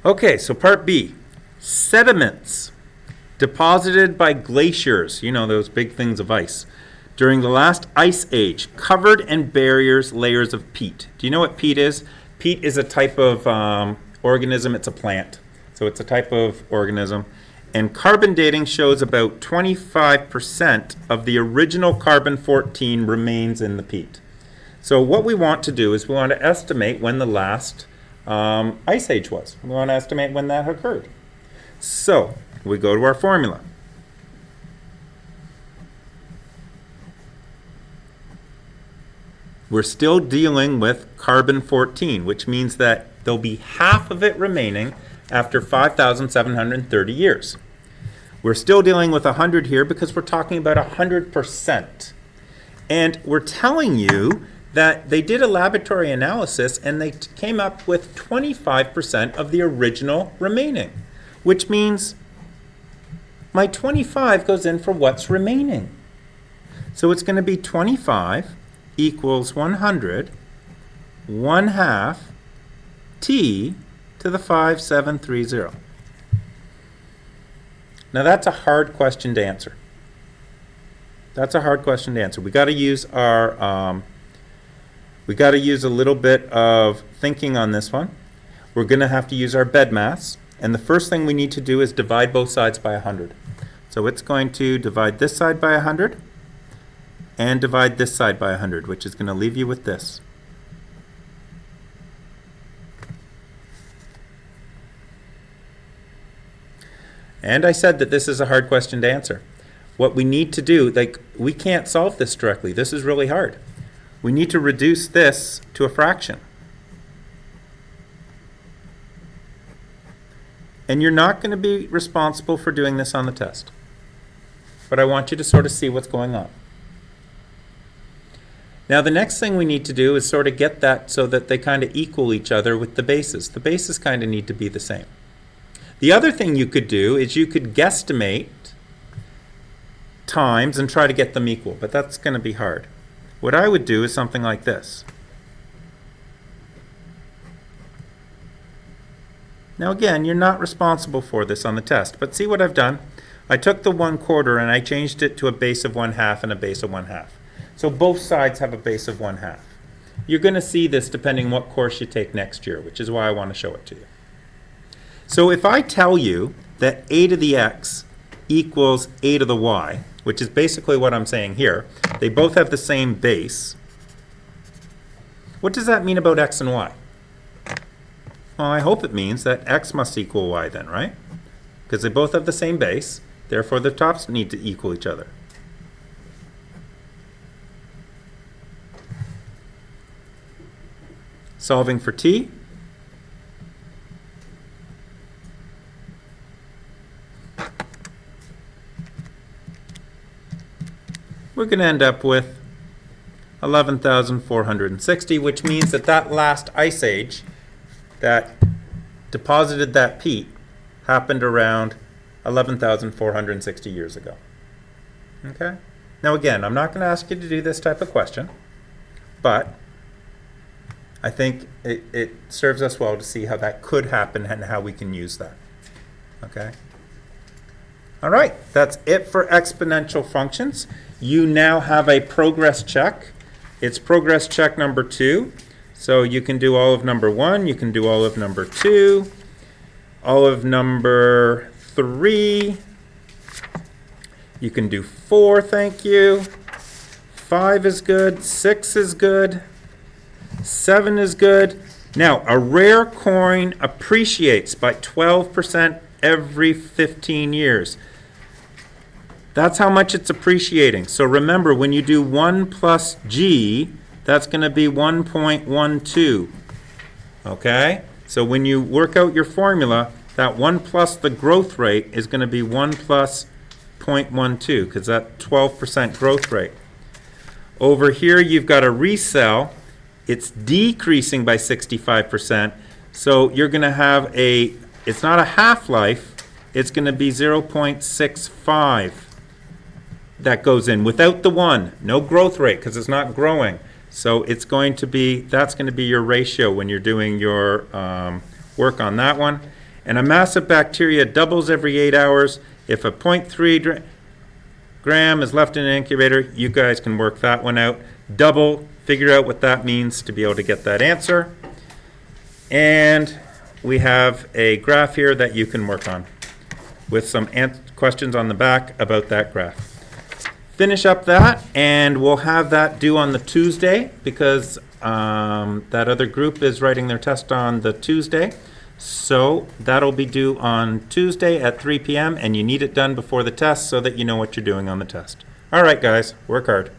Okay, so part B, sediments deposited by glaciers, you know, those big things of ice, during the last ice age, covered and barriers layers of peat. Do you know what peat is? Peat is a type of organism. It's a plant. So it's a type of organism. And carbon dating shows about 25% of the original carbon-14 remains in the peat. So what we want to do is we want to estimate when the last ice age was. We want to estimate when that occurred. So we go to our formula. We're still dealing with carbon-14, which means that there'll be half of it remaining after 5,730 years. We're still dealing with 100 here because we're talking about 100%. And we're telling you that they did a laboratory analysis and they came up with 25% of the original remaining, which means my 25 goes in for what's remaining. So it's going to be 25 equals 100, 1/2 t to the 5730. Now that's a hard question to answer. That's a hard question to answer. We got to use our we got to use a little bit of thinking on this one. We're going to have to use our bed mass, and the first thing we need to do is divide both sides by 100. So it's going to divide this side by 100 and divide this side by 100, which is going to leave you with this. And I said that this is a hard question to answer. What we need to do, like, we can't solve this directly. This is really hard. We need to reduce this to a fraction. And you're not going to be responsible for doing this on the test. But I want you to sort of see what's going on. Now the next thing we need to do is sort of get that so that they kind of equal each other with the bases. The bases kind of need to be the same. The other thing you could do is you could guesstimate times and try to get them equal, but that's going to be hard. What I would do is something like this. Now again, you're not responsible for this on the test, but see what I've done? I took the 1/4 and I changed it to a base of 1/2 and a base of 1/2. So both sides have a base of 1/2. You're going to see this depending what course you take next year, which is why I want to show it to you. So if I tell you that a to the x equals a to the y, which is basically what I'm saying here, they both have the same base, what does that mean about x and y? Well, I hope it means that x must equal y then, right? Because they both have the same base, therefore the tops need to equal each other. Solving for t. We're going to end up with 11,460, which means that that last ice age that deposited that peat happened around 11,460 years ago. Okay? Now again, I'm not going to ask you to do this type of question, but I think it serves us well to see how that could happen and how we can use that. Okay? All right, that's it for exponential functions. You now have a progress check. It's progress check number 2. So you can do all of number 1, you can do all of number 2, all of number 3, you can do 4, thank you. 5 is good, 6 is good, 7 is good. Now, a rare coin appreciates by 12% every 15 years. That's how much it's appreciating. So remember, when you do 1 plus g, that's going to be 1.12. Okay? So when you work out your formula, that 1 plus the growth rate is going to be 1 plus 0.12, because that's 12% growth rate. Over here, you've got a resell. It's decreasing by 65%. So you're going to have it's not a half-life, it's going to be 0.65. That goes in without the 1, no growth rate because it's not growing. So it's going to be, that's going to be your ratio when you're doing your work on that one. And a mass of bacteria doubles every 8 hours. If a 0.3 gram is left in an incubator, you guys can work that one out. Double, figure out what that means to be able to get that answer. And we have a graph here that you can work on with some questions on the back about that graph. Finish up that, and we'll have that due on the Tuesday because that other group is writing their test on the Tuesday. So that'll be due on Tuesday at 3 p.m. and you need it done before the test so that you know what you're doing on the test. All right, guys, work hard.